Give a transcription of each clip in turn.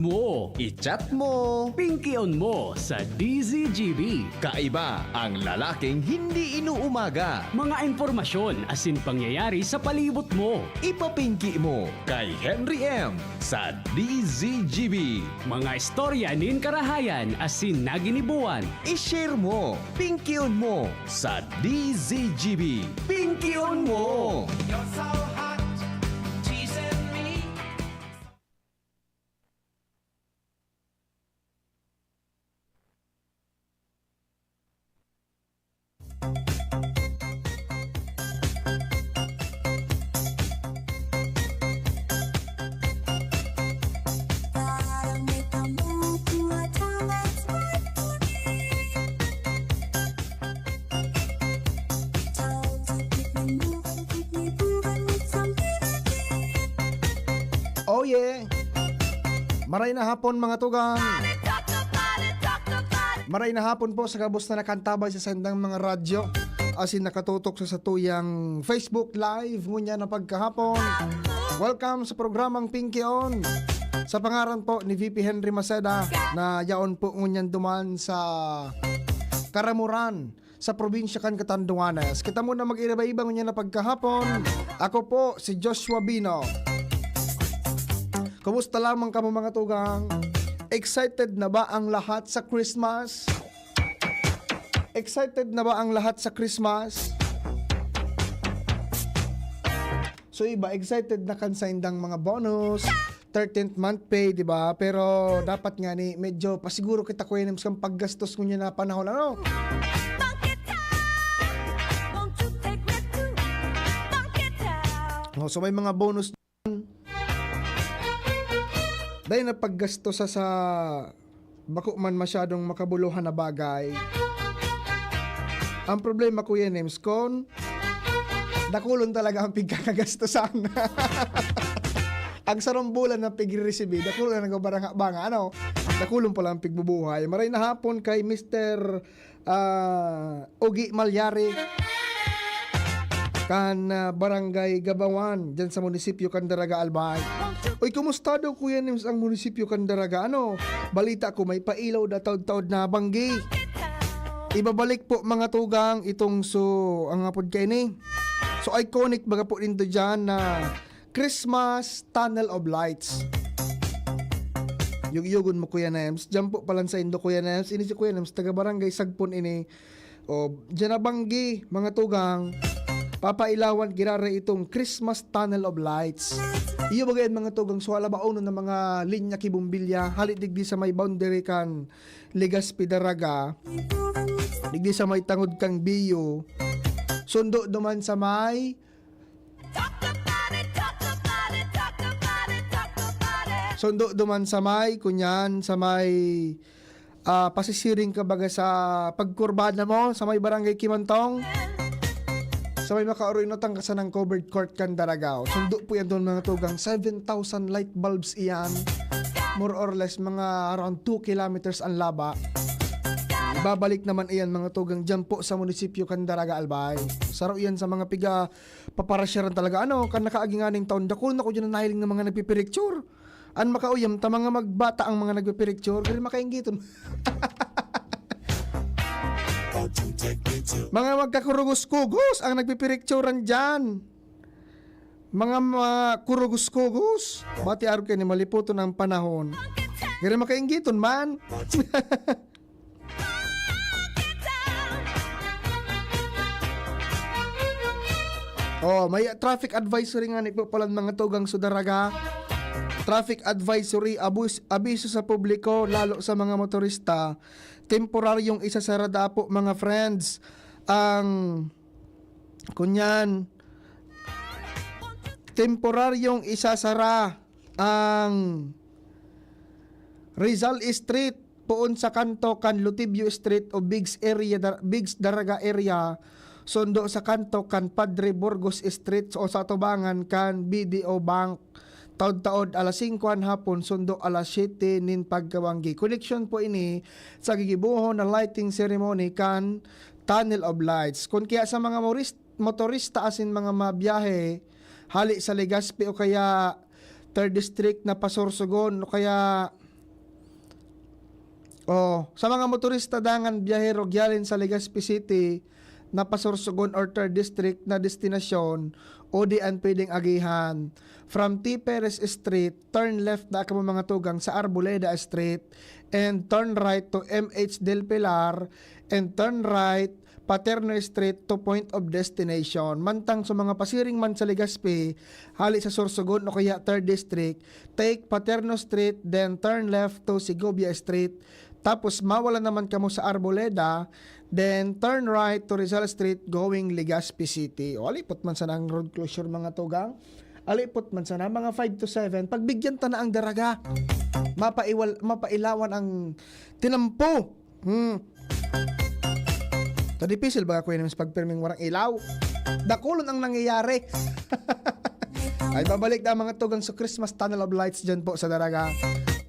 mo, I-chat mo. pinky-on mo sa DZGB. Kaiba ang lalaking hindi inuumaga. Mga informasyon asin pangyayari sa palibot mo. Ipapinki mo kay Henry M. sa DZGB. Mga istorya nin karahayan asin naginibuan. I-share mo, pinky-on mo sa DZGB. Pinky-on mo! You're so hot, teasing me. Oh yeah! Maray na hapon mga tugang. Maray na hapon po sa kabos na nakantabay sa sendang mga radyo. Asin nakatutok sa satuyang Facebook Live ngunya na pagkahapon. Welcome sa programang Pinky On. Sa pangaran po ni VP Henry Maceda na yaon po ngunyan duman sa Karamuran sa probinsya kan Catanduanes. Kita muna mag-iraba-iba ngunya na pagkahapon. Ako po si Joshua Bino. Kumusta lamang kamo mga tugang? Excited na ba ang lahat sa Christmas? Excited na ba ang lahat sa Christmas? So iba, excited na kan sa indang mga bonus, 13th month pay, di ba? Pero dapat nga ni medyo pasiguro kita ko yun sa paggastos ko niya na panahon, ano? Oh, so may mga bonus dahil na paggasto sa bako man masyadong makabuluhan na bagay. Ang problema ko yan, Ems, kon dakulon talaga ang pigkakagastosan. Ang sarumbulan ng pig-receive, dakulon na nagabarang-banga, ano? Dakulon pala ang pigbubuhay. Maray na hapon kay Mr. Ogi Malyari kan Barangay Gabawan dyan sa munisipyo Candaraga, Albay. Uy, kumusta daw Kuya Nims ang munisipyo Candaraga? Ano? Balita ko may pailaw na taod-taod na banggi. Ibabalik po mga tugang itong ang apod kay ni. So iconic baga po dito dyan na Christmas Tunnel of Lights. Yugyugon mo Kuya Nims. Dyan po palan sa Indo Kuya Nims. Ini si Kuya Nims, taga Barangay Sagpon ini. O, dyan na banggi mga tugang. Papailawan girare itong Christmas Tunnel of Lights. Iyo bagayan mga tugang suwala baono ng mga linya kibumbilya halit digdi sa may boundary kan Legazpi Daraga. Digdi sa may tangod kang Biyo. Sundo duman sa may Sundo duman sa may kunyan sa may pasisiring ka baga sa pagkurbada mo sa may Barangay Kimantong. Sa may makaoroy no tangkasan ng covered court kan Daragao. Sundo po yan doon mga tugang 7,000 light bulbs iyan. More or less mga around 2 kilometers ang laba. Babalik naman iyan mga tugang dyan po sa munisipyo kan Daraga, Albay. Saro yan sa mga piga paparasyaran talaga. Ano, kan nakaaginganing taon. Dakul na ko dyan na nahiling ng mga nagpipiricture. An makauyam ta mga magbata ang mga nagpipiricture. Kaya makaingiton. Mga magkakurugos-kugos ang nagpipirikturan dyan. Mga kurugos-kugos. Bati araw kayo ni maliputo ng panahon. Gari makainggiton man. Oh, may traffic advisory nga ni po palang mga tugang Sudaraga. Traffic advisory, abiso sa publiko, lalo sa mga motorista. Temporaryong isasarada po mga friends. Ang kunyan, temporaryong isasara ang Rizal Street poon sa kanto kan Lutibio Street o Bigs Daraga area. Sundo sa kanto kan Padre Burgos Street o sa tubangan kan BDO Bank. Taod-taod alas 5 hapon, sundo alas 7 nin pagkawanggi. Connection po ini sa gigibuho na lighting ceremony kan Tunnel of Lights. Kung kaya sa mga motorista asin mga mabiyahe, hali sa Legazpi o kaya 3rd District na Pasorsogon o kaya Oh, sa mga motorista dangan biyahero gyalin sa Legazpi City na pasursugon or 3rd district na destinasyon o di an pwedeng agihan. From T. Perez Street, turn left na kamo mga tugang sa Arboleda Street and turn right to MH Del Pilar and turn right Paterno Street to point of destination. Mantang sa mga pasiring man sa Legazpi, hali sa Sorsogon o kaya 3rd District, take Paterno Street, then turn left to Segovia Street. Tapos mawala naman kamo sa Arboleda, then turn right to Rizal Street going Legazpi City. O alipot man sana ang road closure mga tugang. Alipot man sana mga 5 to 7. Pagbigyan ta na ang daraga. Mapailawan ang tinampo. Tadipisil ba ako yun sa pagpirming warang ilaw? Dakulon ang nangyayari. Ay babalik na mga tugang sa Christmas Tunnel of Lights dyan po sa daraga.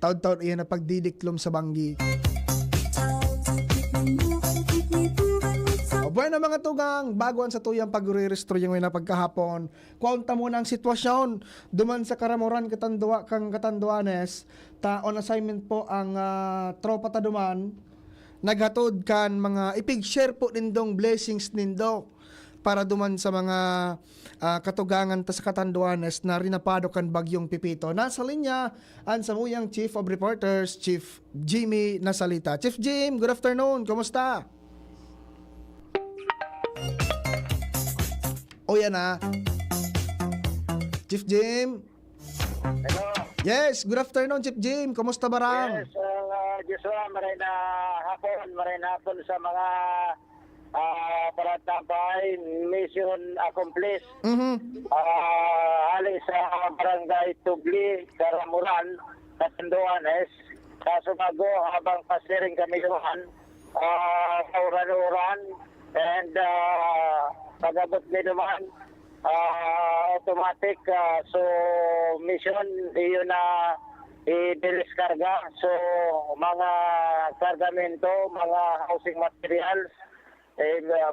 Taon-taon iyan na pagdidiklom sa banggi. O bueno mga tugang, bago ang sa tuyang pag-re-restore yung na pagkahapon, kuwaunta muna ang sitwasyon. Duman sa Karamoran, Katanduanes, on assignment po ang tropa taduman. Naghatod kan mga ipig-share po nindong blessings nindo para duman sa mga katugangan ta sa Katanduanes na rinapado kan bagyong Pipito. Nasa linya ang samuyang Chief of Reporters, Chief Jimmy Nasalita. Chief Jim, good afternoon. Kumusta? O yan na. Chief Jim. Hello. Yes, good afternoon Chief Jim. Kumusta barang? Yes, Joshua, maray na hapon sa mga paratapay, mission accomplished. Hali sa barangay Tugli, Karamuran, Katanduanes, sa Sumago habang pasiring kami doon, sa Uran-Uran, and pagabot ni naman, automatic, so mission, yun na i-discarga. So, mga kargamento, mga housing materials,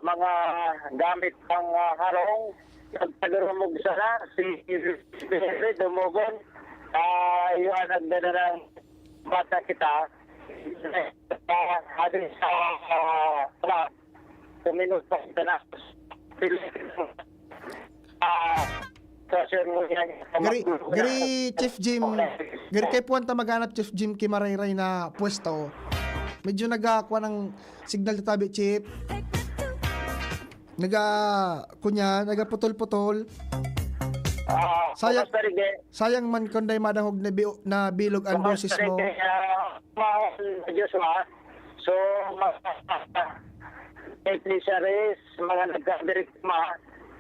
mga gamit pang harong, nagpagurumog sana, si Dumugon, yun nagdala ng bata kita, hadin sa kuminus pa kita na, Gari Chief Jim, gari kay puwanta maghanap Chief Jim kimarayray na pwesto. Medyo nagakuha ng signal na tabi, Chief. Nagaputol-putol. Sayang man kunday madahog na bilog ang boses mo. So, Ecclesiaries, mga nagkadirigma,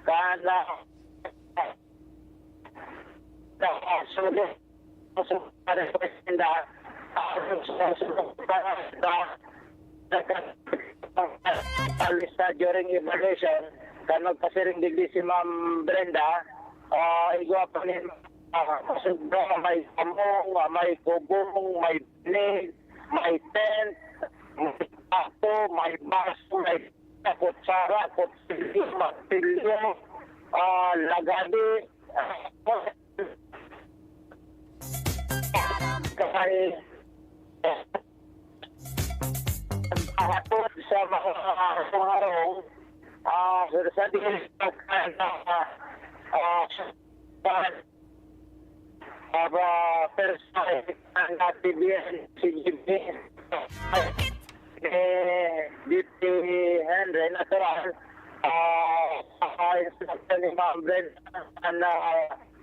kana during evaluation kan magpasiring digdi si Ma'am Brenda, igwa pa ni may kamong, may kubong, may binig, may tent, may pato, may baso, may kutsara, kutsilyo, martilyo, lagadi, kasi hatod sa mga harong, sa dilis personal na TBN si Jimmy DP Henry natural instruction ni Ma'am Brenda na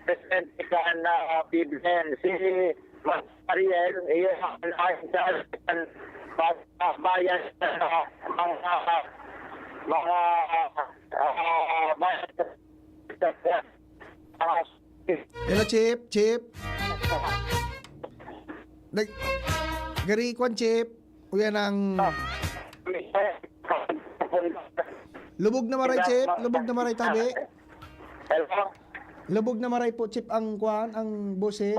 present ka na PBN si Mas Ariel iyon ang bayan mga Hello, Chip. Gari kwan, Chip. Uyan ang lubog na maray, Chip. Lubog na maray tabi. Hello? Lubog na maray po, Chip, ang kwan, ang boses.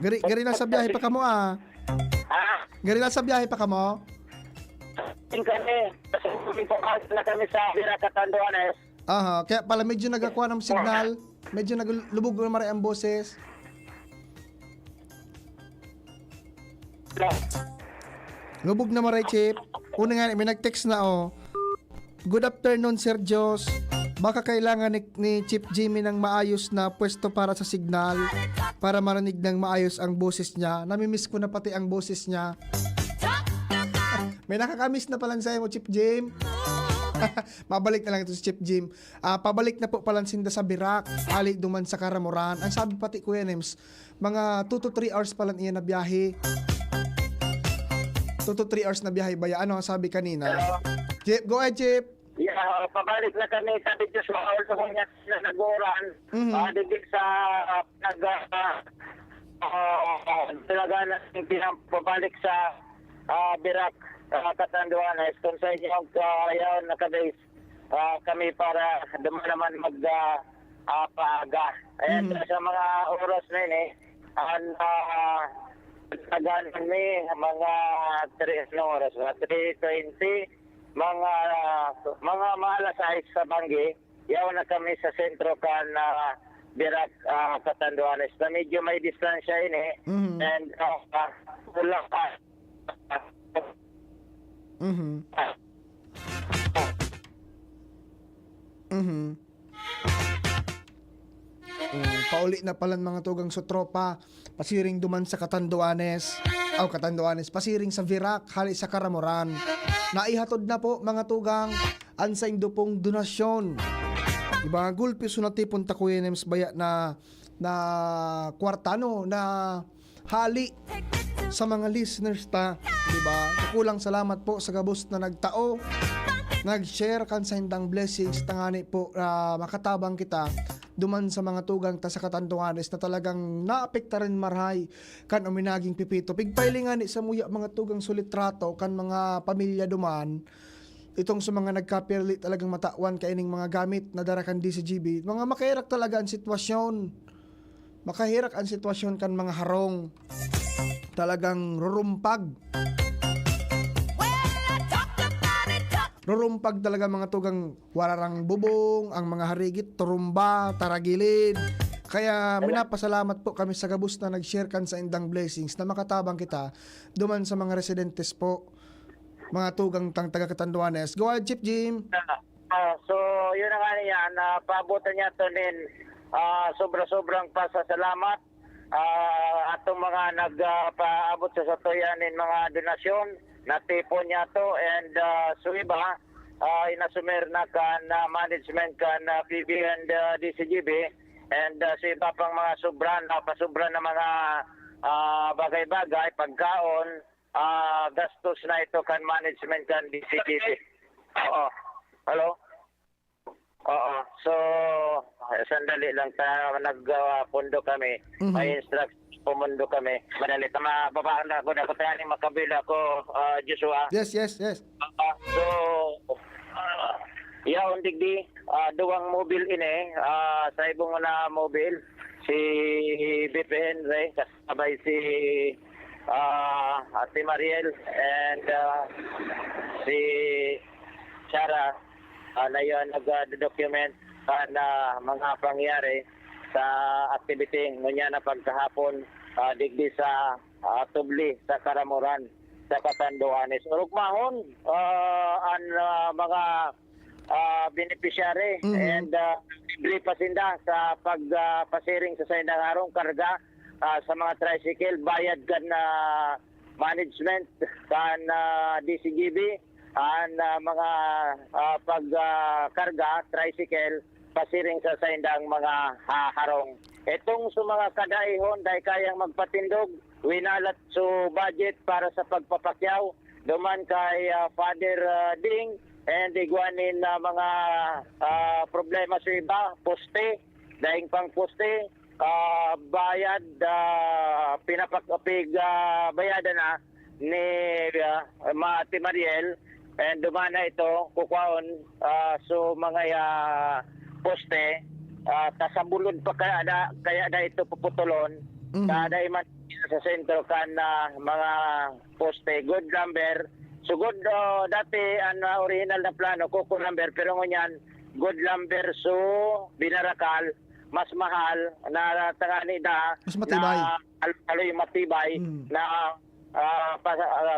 Gari na sa biyahe pa kamo, ah. Gari na sa biyahe pa kamo. Kami, kasi na kami sa Vira Catanduanes. Aha, kaya pala medyo nagakuha ng signal. Medyo naglubog na maray ang boses. Lubog na maray, Chip. Una nga, may nag-text na, Good afternoon, Sir Jos. Baka kailangan ni Chip Jimmy ng maayos na pwesto para sa signal para marinig ng maayos ang boses niya. Namimiss ko na pati ang boses niya. May nakakamiss na palang sa'yo mo, Chip Jim. Mabalik na lang ito si Chip Jim. Pabalik na po palang sinda sa Birak. Ali duman sa Karamuran. Ang sabi pati Kuya Nems, mga 2 to 3 hours palang iyan na biyahe. 2 to 3 hours na biyahe ba? Ano ang sabi kanina? Chip, go ahead, Chip. Yeah, pabalik na kami sa Diyos Mahal sa mga na naguran. Digit sa talaga natin pinapabalik sa Birak, Katanduanes. Kung sa inyo ayaw nakabase kami para duman naman paaga. And sa mga oras na yun tagaan kami mga 3 na oras, 3:20, mga alas 6 sa Bangi, yaw na kami sa sentro kan Birak, Catanduanes. Na medyo may distansya and kulang pa. Pauli na palan mga tugang sa tropa. Pasiring duman sa Catanduanes. Catanduanes. Pasiring sa Virac, hali sa Karamuran. Naihatod na po mga tugang ansaing dupong donasyon. Diba, gulpi sunati punta ko Nems baya na kwartano na hali sa mga listeners ta. Diba? Kulang salamat po sa gabos na nagtao, nag-share kan sa hindang blessings tangani po makatabang kita duman sa mga tugang ta sa Catanduanes na talagang naapekta rin marhay kan uminaging pipito. Pigpailingan ni sa muya mga tugang sulitrato kan mga pamilya duman. Itong sa mga nagkapirli talagang matawan kaining mga gamit na darakan DCGB. Mga makahirak talaga ang sitwasyon. Makahirak ang sitwasyon kan mga harong. Talagang rurumpag. Rurumpag talaga mga tugang wararang bubong, ang mga harigit, turumba, taragilid. Kaya minapasalamat po kami sa gabos na nag-share kan sa indang blessings na makatabang kita duman sa mga residentes po, mga tugang tang taga Catanduanes. Go ahead, Chip Jim. So, yun na nga niya, paabutan niya ito din sobra-sobrang pasasalamat atong mga nagpaabot sa satuyanin mga donasyon. Natipon niya to and so iba inasumer na kan management kan PB and DCGB and so iba pang mga pasubran na mga bagay-bagay, pagkaon, gastos na ito kan management kan DCGB. Oo. Hello? Oo. So, sandali lang nagpundo kami. May instructions pumundo kami. Madali. Mababaan na ako na ko tayo makabila ko, Joshua. Yes. So, yaon digdi, duwang mobile sa ibong na mobile, si BPN Ray, kasabay si Ate Mariel and si Sarah na yun nag-document na mga pangyari sa activity ngunya na pagkahapon digdi sa Tubli sa Karamuran sa Catanduanes. Urugmahon ang mga beneficiary and libre pa sinda sa pagpasiring sa sindang harong karga sa mga tricycle, bayad kan na management kan DCGB ang mga pagkarga tricycle pasiring sa sindang mga harong. Itong sa mga kadaihon dahil kayang magpatindog, winalat so budget para sa pagpapakyaw, duman kay Father Ding and igwanin na mga problema sa iba, poste, dahil pang poste, bayad, pinapakapig bayadan na ni Ate Mariel and dumana ito, kukwaon so mga poste, tasabulod pa kaya da ito puputulon, kada iman sa sentro kan mga poste, good number. So good, dati ang original na plano, kuko number, pero ngunyan, good number, so binarakal, mas mahal, na tangani da, mas matibay. Na aloy matibay, na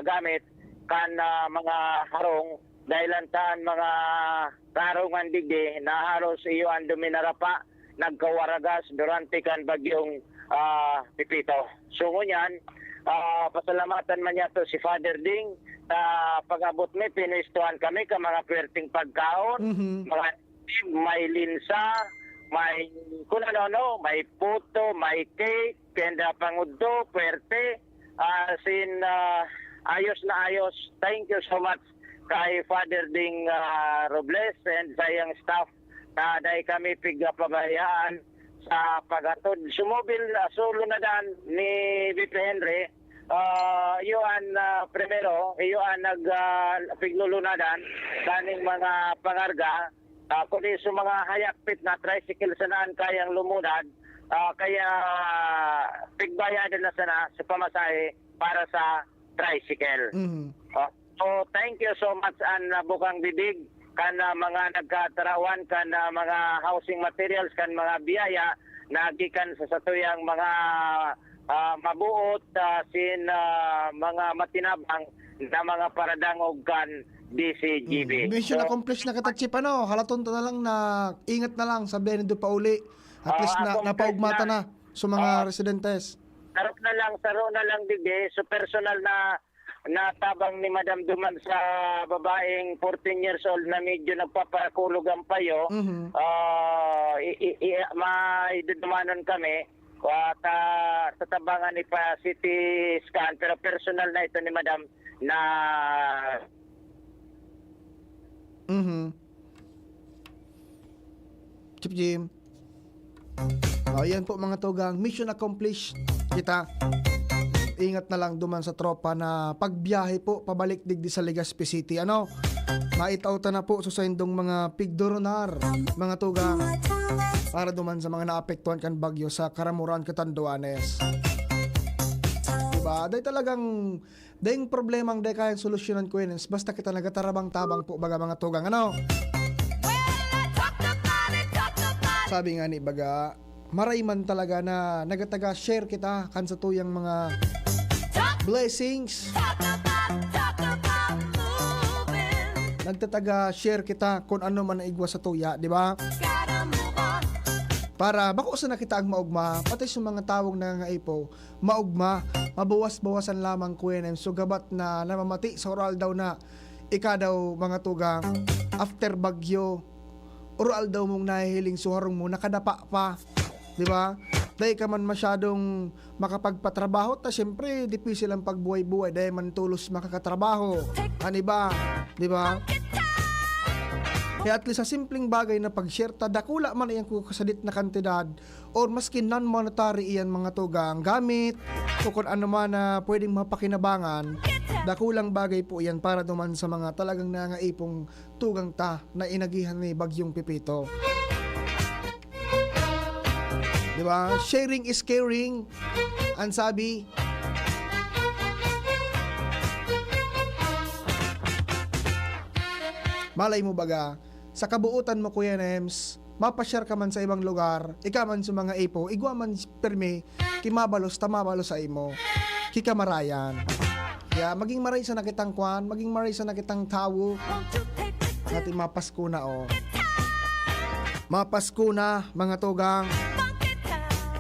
gamit kan mga harong dahil taan mga karungan digdi na halos iyo ang duminarapa nagkawaragas durante kan bagyong Pipito. So ngunyan, pasalamatan man niya to si Father Ding pag-abot mi pinistuhan kami ka mga perting pagkaon, mga may linsa, may kung ano, may puto, may cake, kenda pangudto, puwerte, ayos na ayos. Thank you so much kay Father Ding Robles and sa iyang staff na dahil kami pabayaan sa pagatod. Sumobil solo na dan ni VP Henry. Iyon primero, iyon piglulunadan kaning mga pangarga. Kundi sa mga hayakpit na tricycle sanaan kayang lumunad, kaya pigbayadan na sana sa pamasahe para sa tricycle. So thank you so much an bukang bibig kan mga nagkatarawan kan mga housing materials kan mga biyaya na gikan sa satuyang mga mabuot mga matinabang na mga paradangog kan DCGB. Mission accomplished na katachip, ano? Halaton to na lang na ingat na lang, sabihin nito pa uli. At least na napaugmata na sa mga residentes. Saro na lang digdi, so personal na natabang ni Madam Duman sa babaeng 14 years old na medyo nagpaparakulog ang payo. Maidudumanon kami at tatabangan ni pa CT scan, pero personal na ito ni Madam na Chip Jim. Yan po mga tugang, mission accomplished kita. Ingat na lang duman sa tropa na pagbiyahe po pabalik digdi sa Legazpi City. Ano? Maitauta na po sa indong mga pigdoronar, mga tugang, para duman sa mga naapektuhan kan bagyo sa Karamuran, Catanduanes. Diba? Dahil talagang dahil problemang dahil kayang solusyonan ko yun, basta kita nagatarabang-tabang po baga mga tugang. Ano? Sabi nga ni baga, marayman talaga na nagataga-share kita kan sa tuyang mga blessings. Nagtataga-share kita kung ano man naigwa sa tuya, di ba? Para bako sa nakita ang maugma, pati sa mga tawong nangangaipo, maugma, mabawas-bawasan lamang kuyenem. So gabat na namamati sa oral daw na ika daw mga tugang, after bagyo, oral daw mong nahihiling suharong mo, nakadapa pa. Di ba? Dahil ka man masyadong makapagpatrabaho, ta syempre, difícil ang pagbuhay-buhay dahil man tulos makakatrabaho. Ano ba? Di ba? Kaya at least sa simpleng bagay na pag-share, ta dakula man iyang kukasadit na kantidad or maski non-monetary iyan mga tugang gamit o kung ano man na pwedeng mapakinabangan, dakulang bagay po iyan para duman sa mga talagang nangaipong tugang ta na inagihan ni Bagyong Pipito. Diba? Sharing is caring. Ang sabi. Malay mo baga, sa kabuutan mo Kuya Nems, mapashare ka man sa ibang lugar, ika man sa mga ipo, igwa man perme, kimabalos, tamabalos sa imo, kikamarayan. Kaya maging maray sa nakitang kwan, maging maray sa nakitang tawo, natin mapasko na o. Mapasko na mga tugang.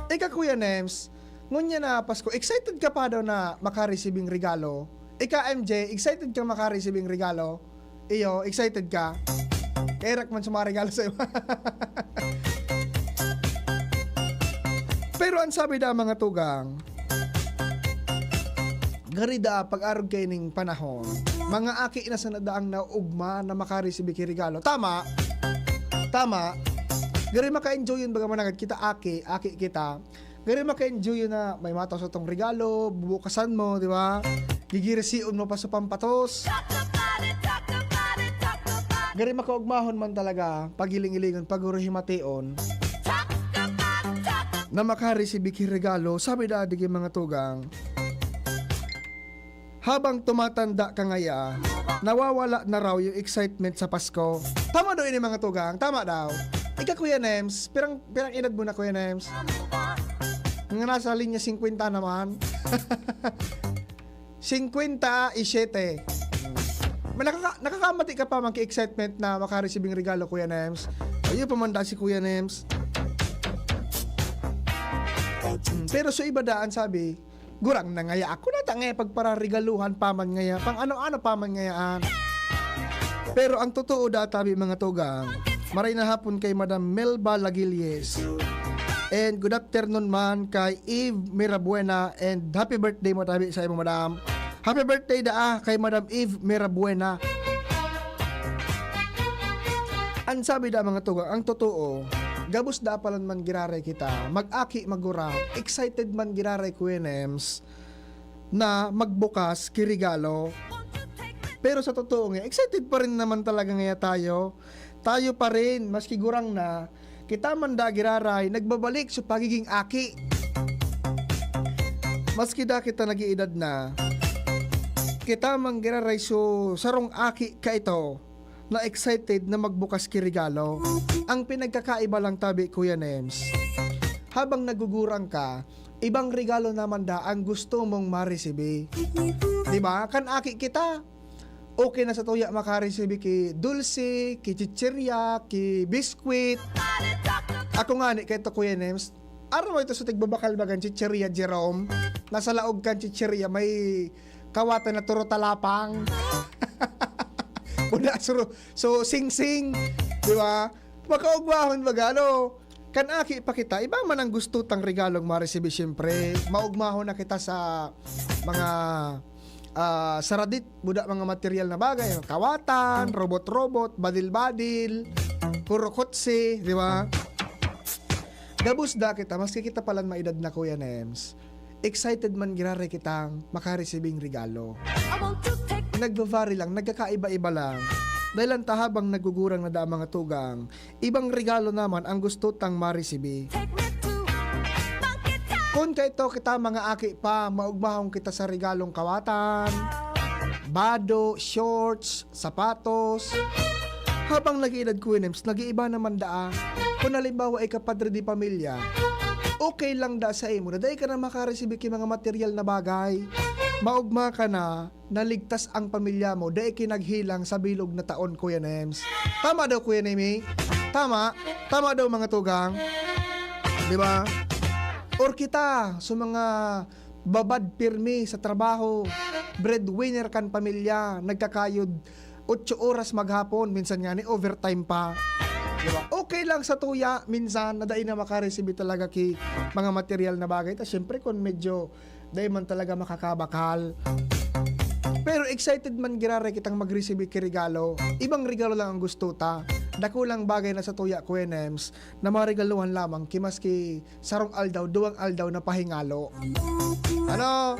Ika Kuya Nems, ngunya na Pasko, excited ka pa daw na makaresibing regalo? Ika MJ, excited ka makaresibing regalo? Iyo, excited ka? Kairak man sa mga regalo sa iyo. Pero ang sabi da mga tugang, garida pag-arog kayo ng panahon, mga aki na sa nadaang na ugma na makaresibing regalo. Tama? Gari maka-enjoy yun baga managad kita aki kita. Gari maka-enjoy yun na may mataw sa tong regalo, bubukasan mo, di ba? Gigirisiun mo pa sa pampatos. Gari makaugmahon man talaga, pagiling-ilingon, pagurihimation, na makaresibik regalo, sabi na adig mga tugang, habang tumatanda ka ngaya, nawawala na raw yung excitement sa Pasko. Tama daw ini mga tugang, tama daw. Ika Kuya Nems, pirang edad mo na Kuya Nems? Nga nasa linya 50 naman. 57. Nakakamati ka pa man excitement na makaresibing regalo, Kuya Nems. Ayun, pamanda si Kuya Nems. Pero so iba daan sabi, gurang na ngaya ako na ngaya pagpararegaluhan paman ngaya, pang ano-ano paman ngayaan. Pero ang totoo databi mga tugang, maray na hapon kay Madam Melba Lagilles. And good afternoon man kay Eve Mirabuena, and happy birthday mo tabi sa imo, Madam. Happy birthday kay Madam Eve Mirabuena. Ang sabi da mga tugang, ang totoo, gabos da palan man giraray kita, mag-aki magura, excited man giraray Kuya Nems na magbukas kirigalo. Pero sa totoo nga, excited pa rin naman talaga nga tayo. Tayo pa rin, maski gurang na, kita man da giraray, nagbabalik sa pagiging aki. Maski da kita nag-iedad na, kita man giraray so sarong aki ka ito, na excited na magbukas kirigalo. Ang pinagkakaiba lang tabi Kuya Nems, habang nagugurang ka, ibang regalo naman da ang gusto mong maresibi. Diba? Kan aki kita, okay na sa tuya makaresibi ki dulce, ki chichirya, ki biskwit. Ako nga ni kay to Kuya Nems, araw ito sa tigbabakal bagan chichirya Jerome, nasa laog kan chichirya may kawatan na turo talapang. So sing-sing, di ba? Makaugmahon bagano. Kan aki pa kita, iba man ang gusto tang regalong maresibi siyempre. Maugmahon na kita sa mga saradit, buda mga material na bagay, kawatan, robot-robot, badil-badil, puro kotse, di ba? Gabus da kita, maski kita palan maedad na Kuya Nems, excited man girare kitang makaresibing regalo. Nagbavari lang, nagkakaiba-iba lang. Dahil ang tahabang nagugurang na da mga tugang, ibang regalo naman ang gusto tang maresibi. Kung kaito kita mga aki pa, maugmahong kita sa regalong kawatan, bado, shorts, sapatos. Habang nag-iedad Kuya Nems, nag-iiba naman daa. Kung halimbawa ay kapadre di pamilya, okay lang da sa imo na dahil ka na makaresibik yung mga material na bagay. Maugma ka na, naligtas ang pamilya mo dahil kinaghilang sa bilog na taon Kuya Nems. Tama daw Kuya Nemi? Tama daw mga tugang. Di ba? Or kita, sa mga babad pirmi sa trabaho, breadwinner kan pamilya, nagkakayod 8 oras maghapon, minsan nga ni overtime pa. Diba? Okay lang sa tuya, minsan, na dahil na makareceive talaga ki mga material na bagay. Tapos syempre kung medyo dahil man talaga makakabakal. Pero excited man girare kitang mag-receive ki regalo. Ibang regalo lang ang gusto ta. Dakulang bagay na sa tuya Kuya Nems na marigaluhan lamang kimaski sarong aldaw, duwang aldaw na pahingalo. Ano?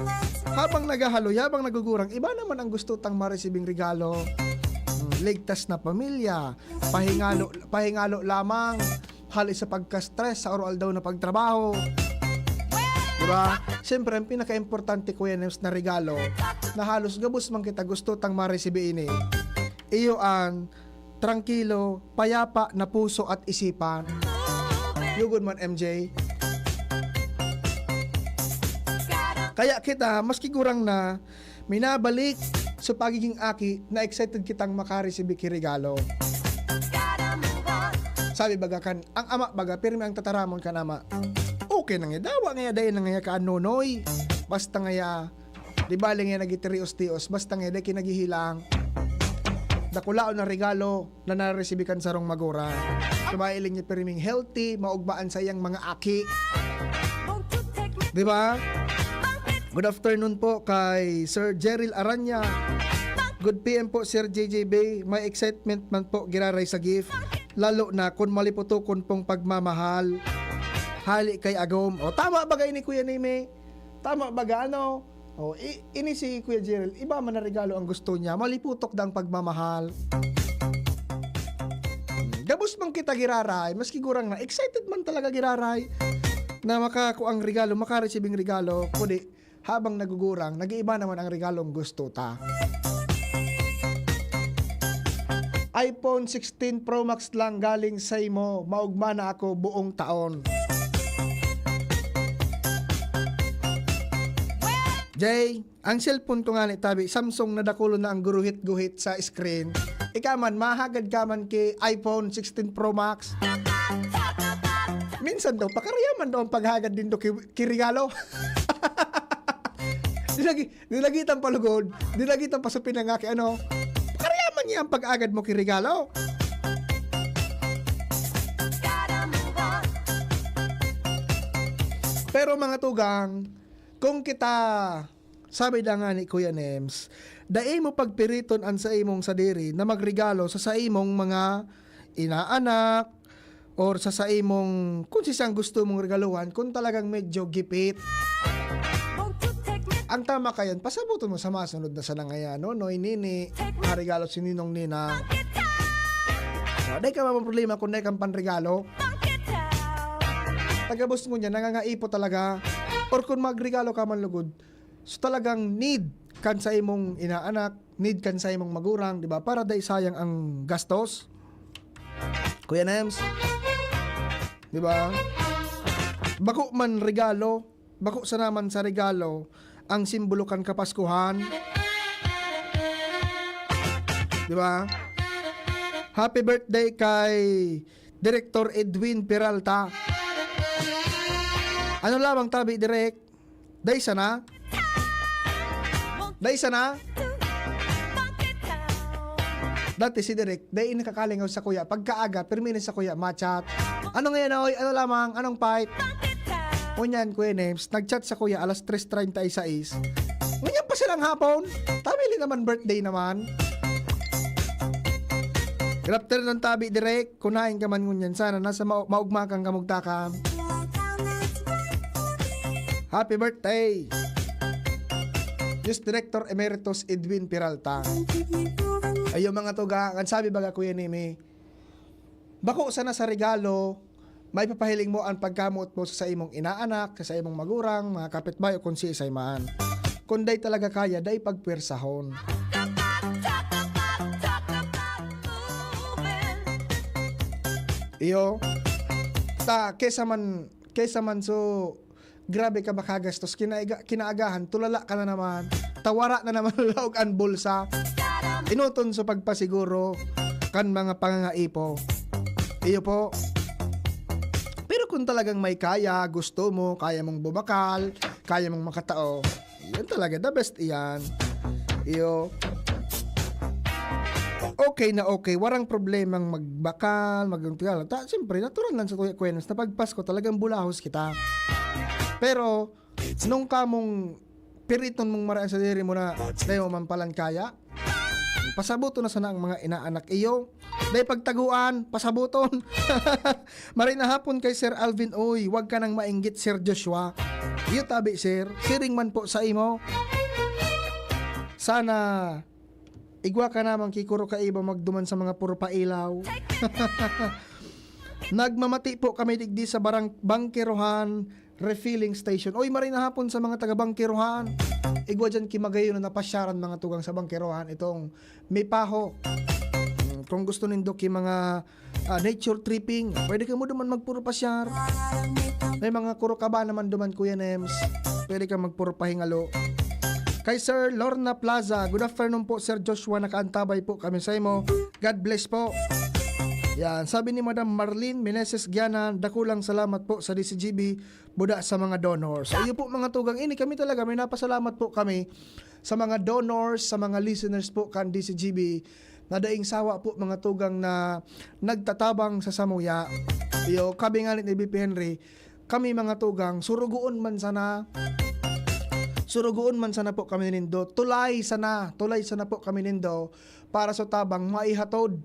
Habang naghahalo, habang nagugurang, iba naman ang gusto tang ma-receiving regalo. Ligtas na pamilya, pahingalo lamang, halis sa pagka-stress sa oral daw na pagtrabaho. Diba? Siyempre, ang pinaka-importante Kuya Nems na regalo na halos gabos man kita gusto tang ma-receive ini. Iyo ang trangkilo, payapa na puso at isipan. Yugod man MJ. Kaya kita, maski gurang na, minabalik sa pagiging aki na excited kitang makareceive ki regalo. Sabi baga kan, ang ama baga, pirmi ang tataramon kan ama. Okay na nga, dawa nga dahil na nga ka anonoy. Basta nga, di ba nga nagitirios-tios, basta nga dahil kinagihilang. Dakulaon na regalo na nareceive kan sarong magura. Sumailing niya pirming healthy, maugbaan sa iyang mga aki. Di ba? Good afternoon po kay Sir Jeril Aranya. Good PM po Sir JJ Bay. May excitement man po giraray sa gift. Lalo na kung maliputukon pong pagmamahal. Hali kay Agom. O tama ba ni Kuya Nime? Tama ba ano? O ini si Kuya Jeril, iba man na regalo ang gusto niya. Maliputok dang pagmamahal. Gabos man kita giraray, maski gurang na excited man talaga giraray na makakuang regalo, makaresibing regalo. Kundi habang nagugurang, nag-iiba naman ang regalong gusto ta. iPhone 16 Pro Max lang galing sa imo, maugma na ako buong taon. Jay, ang cellphone ko nga ni tabi, Samsung na dakulo na ang guruhit-guhit sa screen. Ikaman, mahagad ka man kay iPhone 16 Pro Max. Minsan daw, pakariyaman daw ang paghagad din do kirigalo. Nilagitan palugod, nilagitan pa sa pinangaki, ano, pakariyaman niya ang pag-agad mo kirigalo. Pero mga tugang, kung kita, sabi na nga ni Kuya Nems, daay mo pagpiriton an sa imong sadiri na magregalo sa imong mga inaanak or sa imong kung sisang gusto mong regaluhan kung talagang medyo gipit. Ang tama kayan, pasabuton mo sa masunod na sanangaya, no? Noy nini, regalo si Ninong Nina. No, day ka problema kung day kang panregalo. Tagabos mo niya, nangangaipo talaga. Or kung magregalo ka man lugod, so talagang need kan sa imong inaanak, need kan sa imong magurang, di ba? Para day sayang ang gastos. Kuya Nems, di ba? Bako man regalo, bako sa naman sa regalo, ang simbolo kan kapaskuhan. Di ba? Happy birthday kay Director Edwin Peralta. Ano lamang tabi direct? Day sana? Day sana? Dati si Direk, day nakakalingaw sa kuya. Pagkaaga, perminin sa kuya, machat. Ano ngayon, oy? Ano lamang? Anong fight? Ngunyan, Kuya Nems, nagchat sa kuya alas 3:36. Ngunyan pa silang hapon. Tabili naman, birthday naman. Good afternoon, tabi Direk. Kunain ka man ngunyan. Sana nasa maugmakang kamugtakam. Happy birthday! News Director Emeritus Edwin Peralta. Ayo mga tuga, kan sabi baga Kuya Nimi, bako sana sa regalo, may papahiling mo ang pagkamot mo sa imong inaanak, sa imong magurang, mga kapitbahay o kung si isay man. Kung day talaga kaya, day pagpwersahon. Iyo, kesa man so, grabe ka makagastos, kinaagahan, tulala ka na naman, tawara na naman laog ang bulsa, inuton sa pagpasiguro, kan mga pangangaipo. Iyo po. Pero kung talagang may kaya, gusto mo, kaya mong bumakal, kaya mong makatao, yan talaga, the best iyan. Iyo. Okay na okay, warang problemang magbakal, magtunggal. Siyempre, natural lang sa Kuya Nems na pagpasko talagang bulahos kita. Pero, nung kamong piriton mong maraan sa diri mo na dayo man palang kaya, pasabuto na sana ang mga inaanak iyo. Day pagtaguan, pasabuton. Maray na hapon kay Sir Alvin, oy, wag ka nang mainggit Sir Joshua. Iyo tabi sir, siring man po sa imo. Sana igwa ka namang kikuro ka iba magduman sa mga puro pailaw. Nagmamati po kami digdi sa bangkerohan refilling station. Oy, maray na hapon sa mga taga-bangkerohan. Igwa dyan kimagayo na napasyaran mga tugang sa bangkerohan. Itong may paho. Kung gusto nindo ki mga nature tripping, pwede ka mo duman magpuro pasyar. May mga kuro ka ba naman duman Kuya Nems. Pwede ka magpuro pahingalo. Kay Sir Lorna Plaza, good afternoon po Sir Joshua, nakaantabay po kami sa imo. God bless po. Yan, sabi ni Madam Marlene Meneses Giana, dakulang salamat po sa DCGB, buda sa mga donors. So, iyo po mga tugang ini, kami talaga may napasalamat po kami sa mga donors, sa mga listeners po kan DCGB, na daing sawa po mga tugang na nagtatabang sa samuya. Iyo, kami nga ni BP Henry, kami mga tugang, surugoon man sana po kami nindo, tulay sana po kami nindo, para sa tabang maihatod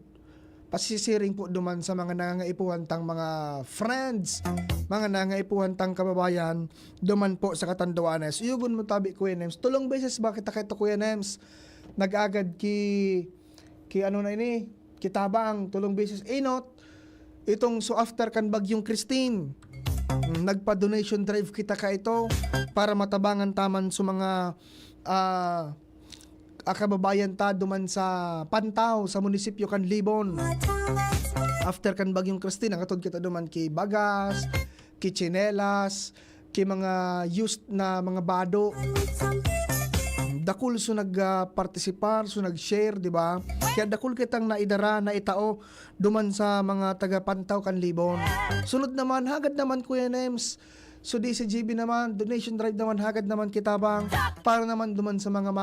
pasisiring po duman sa mga nangangaipuhan tang mga friends, mga nangangaipuhan tang kababayan duman po sa Catanduanes. Uyugon mo tabi Kuya Nems, tulong beses ba kita kay Kuya Nems nagagad ki ano na ini kitabang tulong beses inot itong so after kan bagyong Christine, nagpa-donation drive kita ka ito para matabangan taman sa mga kababayan ta duman sa Pantaw sa munisipyo kan Libon. After kan bagyong Christine, nakatod kita duman ki bagas, ki tsinelas, kay mga used na mga bado. Dakul so nagpartisipar, so nag-share, di ba? Kaya dakul kitang naidara, naitao, duman sa mga taga-Pantaw Kanlibon. Sunod naman, hagad naman Kuya Nems. So DCGB naman, donation drive naman, hagad naman kitabang, para naman duman sa mga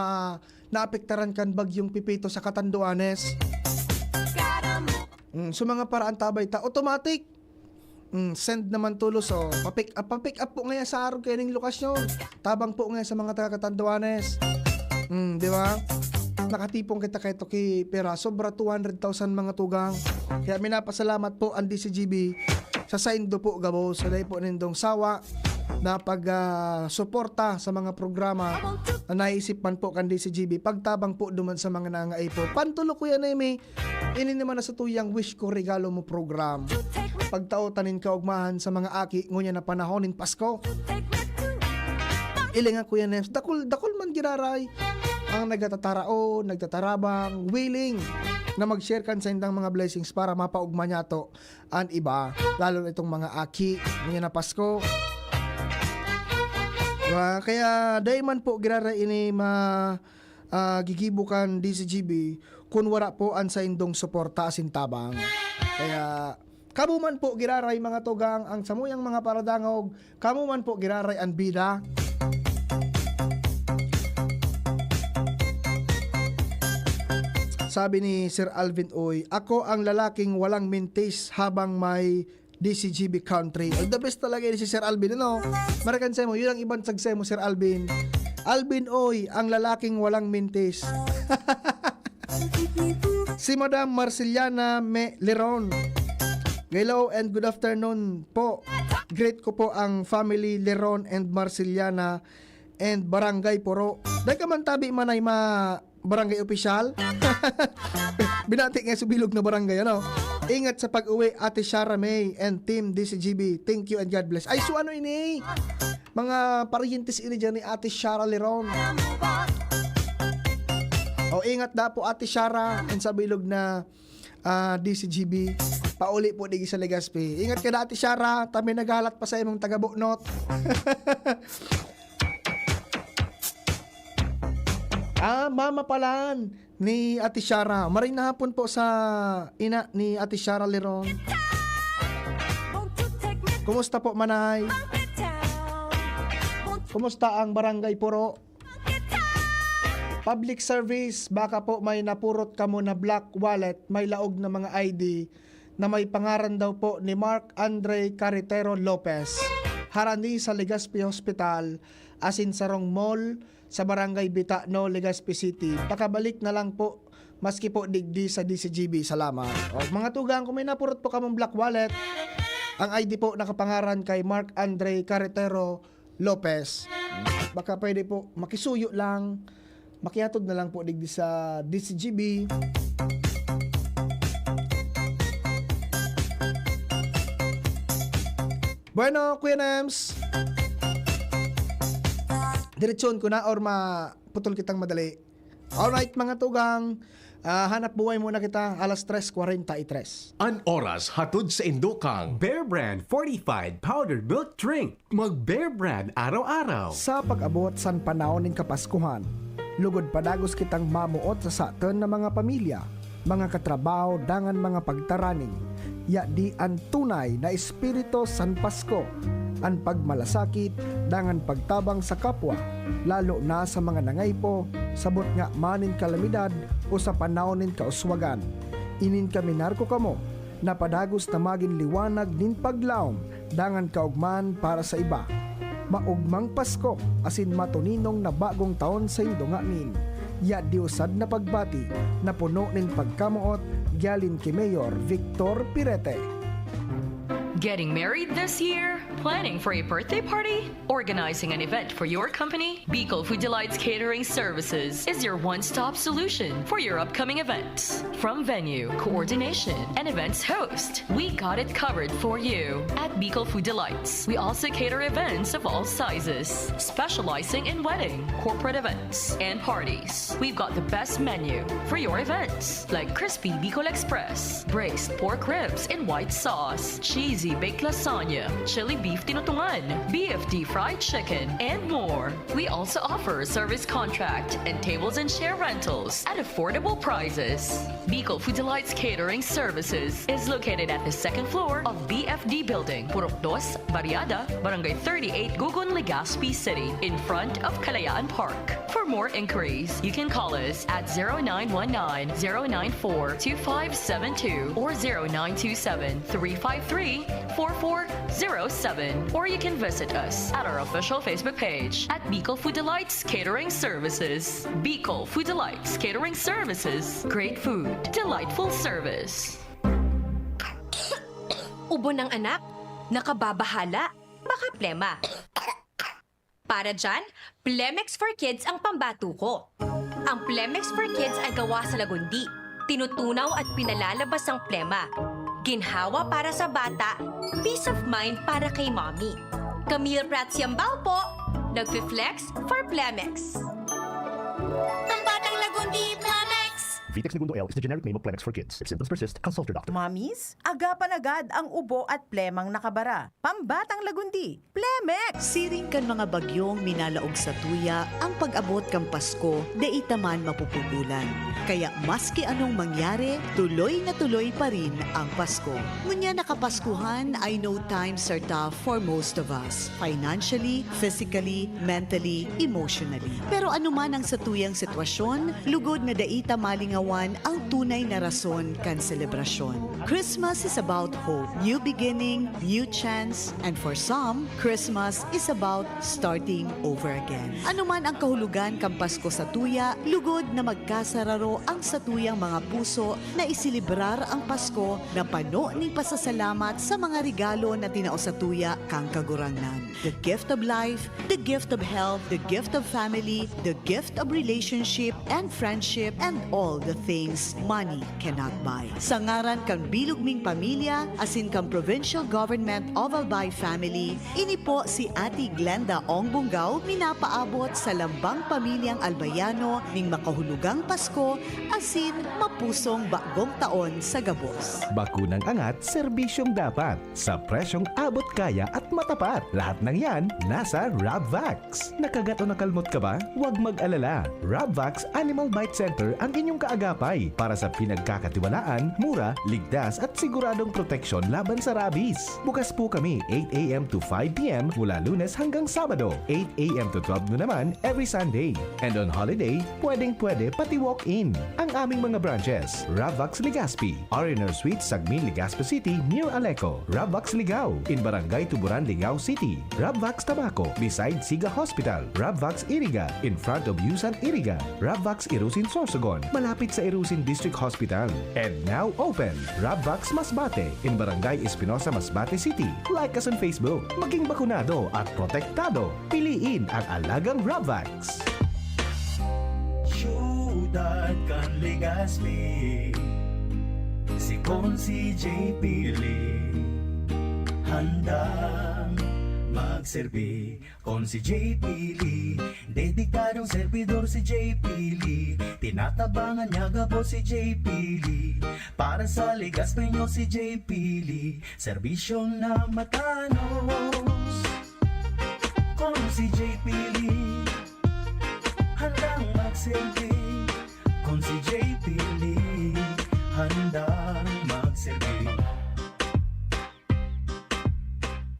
naapektaran kan bagyong Pipito sa Catanduanes. So mga paraan tabay ta, automatic. Send naman tulos, so papick up po ngayon sa araw kayo ng lokasyon. Tabang po ngayon sa mga taga-Catanduanes. Di ba? Nakatipong kita kay Toki pera, sobra 200,000 mga tugang. Kaya minapasalamat po ang DCGB sa saindo po gabo sa day po nindong sawa na pag-suporta sa mga programa na naisip man po kan DCGB, pagtabang po duman sa mga nangaay po. Pantulo ko yan may ini naman na sa tuyang wish ko regalo mo program. Pagtao-tanin ka ugmahan sa mga aki ngunya na panahonin Pasko. Ilinga ko yan, dakul man giraray ang nagtatarao, nagtatarabang, willing na mag-share kan sa indang mga blessings para mapaugma niya to ang iba, lalo na itong mga aki ngunya na Pasko. Kaya dahil man po giraray ini gigibukan DCGB kung wala po ang sa indong suporta asintabang. Kaya kamo man po giraray mga tugang ang samuyang mga paradangog, kamo man po giraray ang bida. Sabi ni Sir Alvin Oy, ako ang lalaking walang mintis habang may DCGB country. All the best talaga ni si Sir Alvin, ano? Marakan sa mo, yun ang ibang sagsay mo, Sir Alvin. Alvin Oy, ang lalaking walang mintis. Si Madam Marceliana Leron. Hello and good afternoon po. Great ko po ang family Leron and Marceliana and Barangay Poro. Dahil ka man tabi man ay barangay official. Binati nga subilog na barangay, ano? Ingat sa pag-uwi, Ate Shara May and Team DCGB. Thank you and God bless. Ay, so ano ini? Mga parientes ini dyan ni Ate Shara Leron. O, ingat da po Ate Shara and sa bilog na DCGB. Pauli po digi sa Legazpi. Ingat ka da Ate Shara. Tami naghalat pa sa imong taga-Buknot. Mama palan ni Ate Shara. Maring na hapon po sa ina ni Ate Shara Leron. Kumusta po manay? Kumusta ang Barangay Puro? Public service, baka po may napurot ka mo na black wallet, may laog na mga ID na may pangaran daw po ni Mark Andre Carretero Lopez. Harani sa Legazpi Hospital, asin sarong mall, sa Barangay Bitano, Legazpi City. Pakabalik na lang po maski po digdi sa DCGB. Salamat. O, mga tugang, kung may napurot po kamong black wallet, ang ID po nakapangaran kay Mark Andre Carretero Lopez. Baka pwede po makisuyo lang, makiatod na lang po digdi sa DCGB. Bueno, Kuya Nems, diretsyon ko na or maputol kitang madali. Alright mga tugang, hanap buhay muna kita, alas 3:43. An oras hatod sa Indokang. Bear Brand Fortified Powdered Milk Drink. Mag Bear Brand araw-araw. Sa pag-abot san panahon ng Kapaskuhan, lugod padagos kitang mamuot sa saton na mga pamilya, mga katrabaho, dangan mga pagtaraning, ya di ang tunay na espiritu san Pasko, ang pagmalasakit, dangan pagtabang sa kapwa, lalo na sa mga nangaypo, sabot nga manin kalamidad o sa panaonin kauswagan. Inin kami narko kamo, na padagos na maging liwanag nin paglaom, dangan kaugman para sa iba. Maugmang Pasko, asin matuninong na bagong taon sa indungamin. Ya diusad na pagbati, na puno ning pagkamuot, gyalin ki Mayor Victor Pirete. Getting married this year? Planning for a birthday party? Organizing an event for your company? Bicol Food Delights Catering Services is your one-stop solution for your upcoming events. From venue, coordination, and events host, we got it covered for you. At Bicol Food Delights, we also cater events of all sizes, specializing in wedding, corporate events, and parties. We've got the best menu for your events, like crispy Bicol Express, braised pork ribs in white sauce, cheesy baked lasagna, chili beef beef tinutungan, BFD fried chicken, and more. We also offer service contract and tables and chair rentals at affordable prices. Bicol Food Delights Catering Services is located at the second floor of BFD Building, Purok 2, Barriada, Barangay 38, Gugun, Legazpi City, in front of Kalayaan Park. For more inquiries, you can call us at 0919-094-2572 or 0927-353-4407, or you can visit us at our official Facebook page at Bicol Food Delights Catering Services. Bicol Food Delights Catering Services. Great food, delightful service. Ubo ng anak, nakababahala, baka plema. Para dyan, Plemex for Kids ang pambato ko. Ang Plemex for Kids ay gawa sa lagundi. Tinutunaw at pinalalabas ang plema. Ginhawa para sa bata, peace of mind para kay mommy. Camille Prats Yambao po, nagfi-flex for Plemex. Ang batang lagundi, Plemex! Vitex Segundo L is the generic name of Plemex for kids. If symptoms persist, consult your doctor. Mamis, agapan agad ang ubo at plemang nakabara. Pambatang lagundi, Plemex! Siring kan mga bagyong minalaog sa tuya, ang pag-abot kang Pasko, deita man mapupugulan. Kaya maski anong mangyari, tuloy na tuloy pa rin ang Pasko. Ngunya nakapaskuhan ay no times are tough for most of us. Financially, physically, mentally, emotionally. Pero anuman ang satuyang sitwasyon, lugod na daita malingawan ang tunay na rason kan selebrasyon. Christmas is about hope, new beginning, new chance, and for some, Christmas is about starting over again. Anuman ang kahulugan kan Pasko sa tuya, lugod na magkasararo ang satuyang mga puso na isilibrar ang Pasko na pano ning pasasalamat sa mga regalo na tinao sa tuya kang kagurangnan. The gift of life, the gift of health, the gift of family, the gift of relationship and friendship, and all the things money cannot buy. Sa ngaran kang bilugming pamilya, asin kang provincial government of Albay family, ini po si Ate Glenda Ong Bungaw minapaabot sa lambang pamilyang Albayano ning makahulugang Pasko, asin mapusong bagong taon sa gabos. Bakunang angat, serbisyong dapat. Sa presyong abot kaya at matapat. Lahat ng yan, nasa Rabvax. Nakagat o nakalmot ka ba? Huwag mag-alala. Rabvax Animal Bite Center ang inyong kaagapay para sa pinagkakatiwalaan, mura, ligtas at siguradong proteksyon laban sa rabies. Bukas po kami 8 a.m. to 5 p.m. mula Lunes hanggang Sabado, 8 a.m. to 12 noon naman every Sunday. And on holiday, pwedeng-pwede pati walk-in. Ang aming mga branches, Rabvax Legazpi, R&R Suite, Sagmin, Legazpi City, near Aleco. Rabvax Ligao, in Barangay Tuburan, Ligao City. Rabvax Tabaco, beside Siga Hospital. Rabvax Iriga, in front of Yusan Iriga. Rabvax Irusin Sorsogon, malapit sa Irusin District Hospital. And now open, Rabvax Masbate, in Barangay Espinosa, Masbate City. Like us on Facebook. Maging bakunado at protektado. Piliin ang alagang Rabvax. Syudad kan Legazpi, si Konsi JP handang magserbi. Konsi JP dedikadong servidor si JP tinatabangan niya gabo si JP para sa Legazpi nyo si JP serbisyong na matanos. Konsi JP handang magserbi. Kung si JP handang magserbi.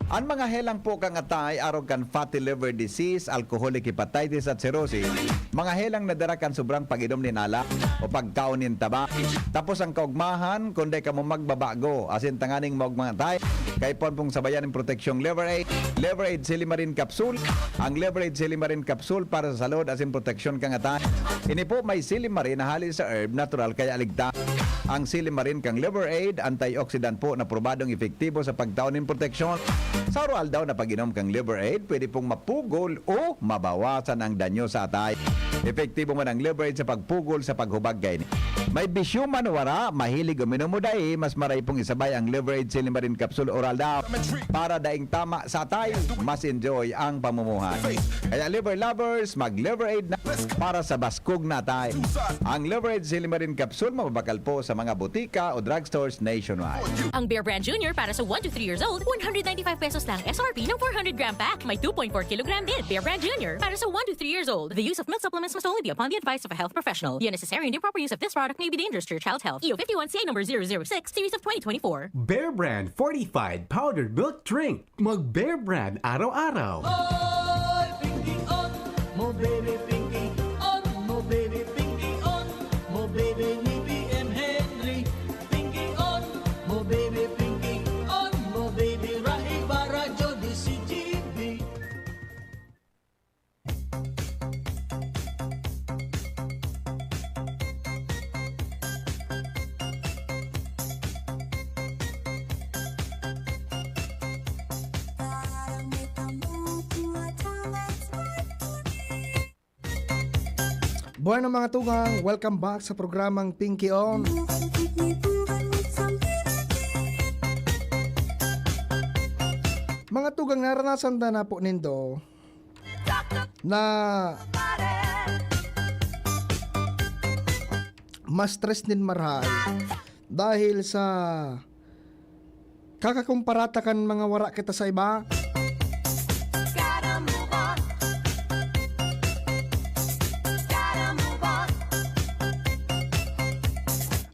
Ang mga helang po kang atay, araw kan fatty liver disease, alcoholic hepatitis at cirrhosis, mga helang nadara kan sobrang pag-inom ni nala o pagkaon nin taba. Tapos ang kaugmahan, kundi ka mo magbabago, asin tanganing mo mga atay, kay pong sabayan ng proteksyong Liver Aid Silimarin Capsule. Ang Liver Aid Silimarin Capsule para sa salud, asin proteksyon kang atay. Ini po may silimarin na halin sa herb, natural kaya aligta. Ang silimarin kang Liver Aid, antioxidant po na probadong epektibo sa pagtaon ng proteksyon. Sa oral daw na pag-inom kang Liver Aid, pwede pong mapugol o mabawasan ang danyo sa atay. Epektibo man ang leverage sa pagpugol sa paghubag kay ni. May bisyo man wara, mahilig uminom mo dai, mas maray pong isabay ang leverage Silimarin Capsule Oral daw para daing tama sa atay, mas enjoy ang pamumuhay. Kaya liver lovers, mag-leverade na para sa baskog na atay. Ang leverage Silimarin Capsule mababakal po sa mga butika o drugstores nationwide. Ang Bear Brand Junior para sa 1 to 3 years old, 195 pesos lang SRP ng 400 gram pack. May 2.4 kilogram din. Bear Brand Junior para sa 1 to 3 years old. The use of milk supplements must only be upon the advice of a health professional. The unnecessary and improper use of this product may be dangerous to your child's health. EO 51 CA number 006, series of 2024. Bear Brand Fortified Powdered Milk Drink. Mag Bear Brand araw-araw. Oy, Pinky on, mo baby Pinky on, mo baby Pinky on, mo baby ni BM Henry. Pinky on, mo baby Pinky on, mo baby Rai Barajo di CGB. Buwan mga tugang, welcome back sa programang Pinky On. Mga tugang, naranasan na po nindo na mas stress din marhay dahil sa kakakumparata kan mga wara kita sa iba.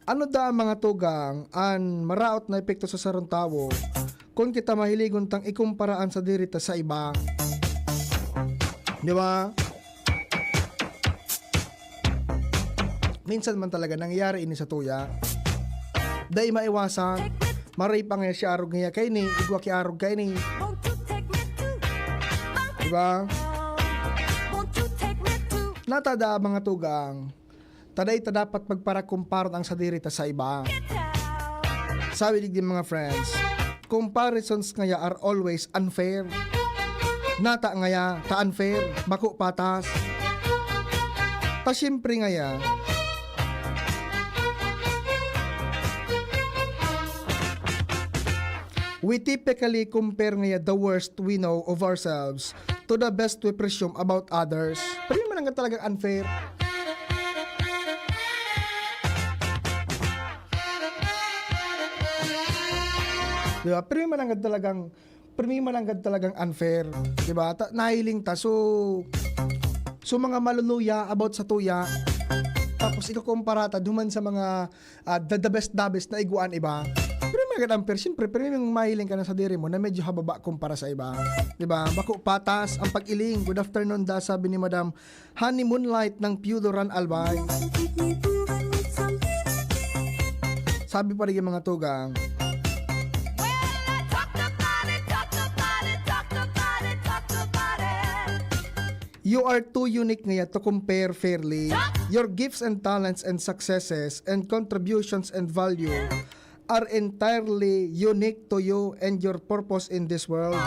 Ano da mga tugang an maraot na epekto sa sarong tawo kung kita mahiligon tang ikumparaan sa dirita sa iba. Di ba? Minsan man talaga nangyayari ini sa tuya. Dahil maiwasan, maray pa nga siya arog niya kay ni, igwa ki arog kay ni. Di ba? Natada mga tugang, taday ta dapat magpara-kumparon ang sadirita sa iba. Sabi din mga friends, comparisons ngaya are always unfair. Nata ngaya, ta unfair, bako patas. Ta siyempre ngaya, we typically compare ngaya the worst we know of ourselves to the best we presume about others. Pero yun man nga talagang unfair. Diba? Pero yung mananggad talagang unfair. Diba? Nahiling ta. So mga maluluya about sa tuya. Tapos ikukumparata duman sa mga the best na iguan iba. Pero yung mananggad unfair. Siyempre, pero yung mahiling ka na sa diri mo na medyo hababa kumpara sa iba. Diba? Bako patas ang pag-iling. Good afternoon da, sabi ni Madam Honey Moonlight ng Pudoran Albay. Sabi pa rin yung mga tugang, you are too unique ngayon to compare fairly. Your gifts and talents and successes and contributions and value are entirely unique to you and your purpose in this world.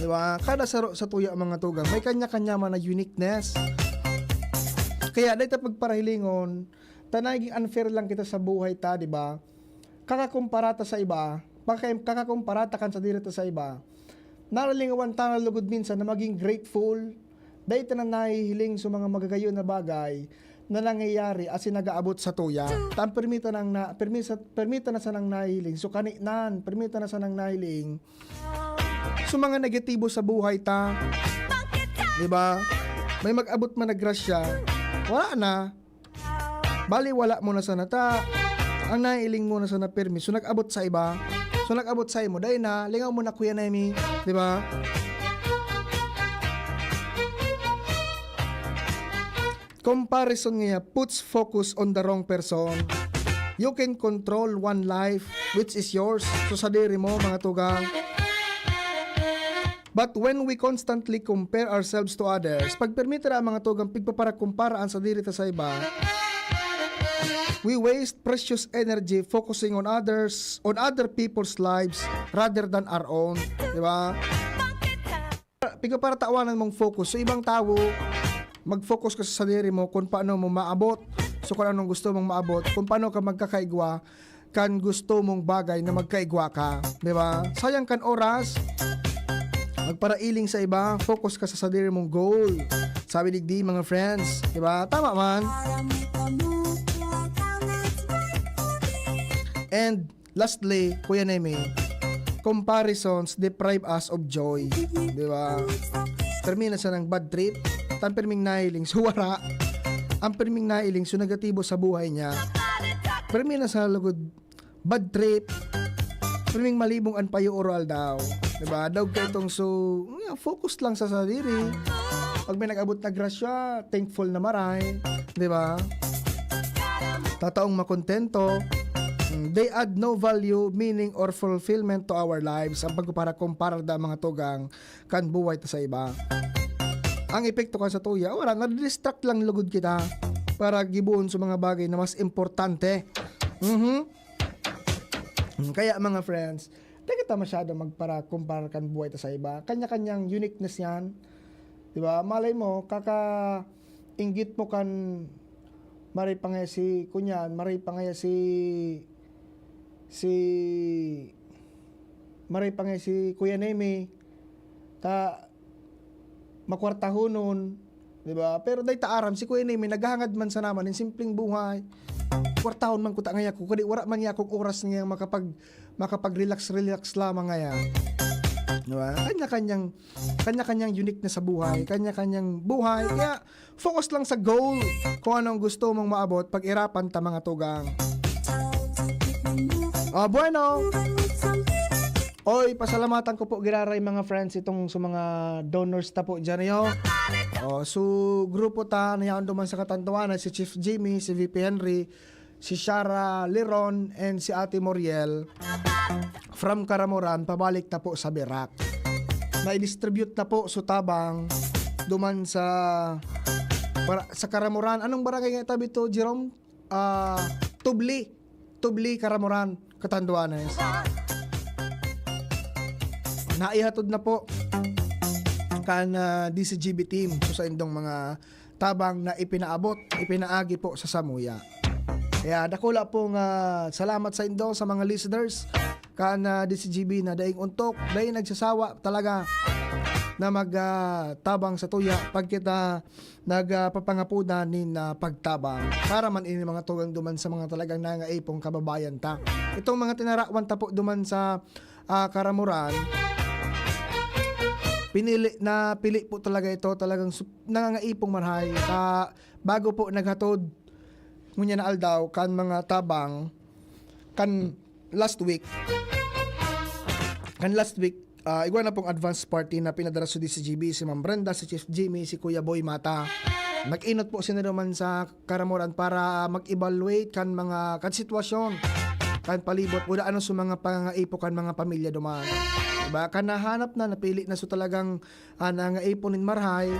Diba? Kada sa tuya mga tugang, may kanya-kanya man na uniqueness. Kaya dahil pagparahilingon, tanaging unfair lang kita sa buhay ta, diba? Kakakumparata sa iba, kakakumparata kan sa dirita sa iba, naralingawan tangal lugod minsan na maging grateful dahil na nahihiling sa mga magagayon na bagay na nangyayari as nagaabot sa tuya. Tan permita na sa nang nahihiling. So kaninan, permita na sa nang nahihiling. So mga negatibo sa buhay ta. 'Di ba? May mag-abot man na grasya. Wala na. Bali wala mo na sa nata. Ang nahihiling mo na sa na permiso nag-abot sa iba. So nag-abot sa imo, dahil na, lingaw mo na kuya Nemi, di ba? Comparison nga puts focus on the wrong person. You can control one life, which is yours. So sa diri mo, mga tugang. But when we constantly compare ourselves to others, pag permita na mga tugang pigpapara-kumparaan sa diri ta sa iba, we waste precious energy focusing on other people's lives rather than our own. Di ba? Piga para tawanan mong focus sa ibang tao, mag-focus ka sa sarili mo kung paano mo maabot. So kung anong gusto mong maabot, kung paano ka magkakaigwa kan gusto mong bagay na magkaigwa ka, di ba? Sayang kan oras, magparailing sa iba, focus ka sa sarili mong goal. Sabi digdi mga friends, di ba? Tama man. And lastly, Kuya Nemi, comparisons deprive us of joy. Di ba? Termina siya ng bad trip, tan perming nahiling suwara, ang perming nahiling so negatibo sa buhay niya. Permina sa lugod bad trip, perming malibong an payo oral daw. Di ba? Daw ka itong focus lang sa sarili. Pag may nag-abot na grasya, thankful na maray. Di ba? Tataong makontento. They add no value, meaning, or fulfillment to our lives. Ang pagkumpara da mga tugang kan buhay ta sa iba. Ang epekto ka sa tuya, wala, na-distract lang lugod kita para gibuon sa mga bagay na mas importante. Kaya mga friends, di kita masyado magpara-kumpara kan buhay ta sa iba. Kanya-kanyang uniqueness yan. Diba? Malay mo, kaka-inggit mo kan maray pa nga si kunyan, maray pa nga maray pa nga si Kuya Nemi, makwartahonon, di ba? Pero day taaram si Kuya Nemi naghahangad man sa naman in simpleng buhay. Kwartahon man kuta ngaya ko, kadi wala man niya kung oras niya makapag-relax lamang ngaya. Di ba? Kanya-kanyang unique na sa buhay, kanya-kanyang buhay. Kaya focus lang sa goal, kung anong gusto mong maabot, pag-irapan ta mga tugang. Bueno. Oy, pasalamatan ko po giraray mga friends itong sa mga donors ta po dyan yo. So grupo ta na yan duman sa Katanduanan, si Chief Jimmy, si VP Henry, si Shara Leron, and si Ate Moriel from Karamoran, pabalik na po sa Berak. Na-distribute na po sa tabang duman sa Karamoran. Anong barangay nga tabi to, Jerome? Tubli, Karamoran, Katanduanes. Naihatod na po kan DCGB team so sa indong mga tabang na ipinaagi po sa Samuya. Kaya dakula pong salamat sa indo sa mga listeners kan DCGB na daing untok, daing nagsasawa talaga na magtabang sa tuya pag kita nagpapangapunan ni pagtabang para man ini mga tugang duman sa mga talagang nangaipong kababayan ta. Itong mga tinarawan ta po duman sa Karamuran, pili po talaga ito, talagang nangangaipong marhay. Bago po naghatod ngunya na aldaw kan mga tabang kan last week igwa na pong advance party na pinadala sa DCGB si Ma'am Brenda, si Chief Jimmy, si Kuya Boy Mata. Nag-inot po sila naman sa Karamoran para mag-evaluate kan mga sitwasyon kan palibot o ano sa mga pangaipo kan mga pamilya duman. Diba? Kan nahanap na, napili na so talagang nangaiponin marhay,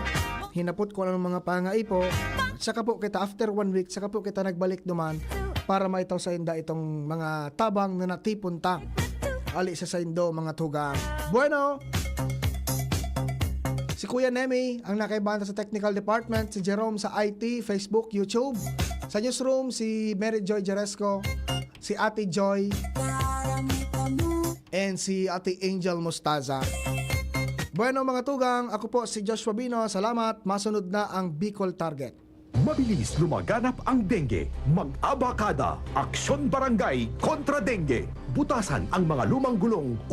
hinapot ko ng mga pangaipo. Saka po kita after 1 week, saka po kita nagbalik duman para maitaw sa inda itong mga tabang na natipon ta. Ali sa indo mga tugang. Bueno, si Kuya Nemi ang nakaibanda sa technical department, si Jerome sa IT, Facebook, YouTube. Sa newsroom, si Mary Joy Jaresco, si Ate Joy, and si Ate Angel Mostaza. Bueno mga tugang, ako po si Joshua Bino. Salamat, masunod na ang Bicol Target. Mabilis lumaganap ang dengue. Mag-abakada. Aksyon Barangay kontra dengue. Butasan ang mga lumang gulong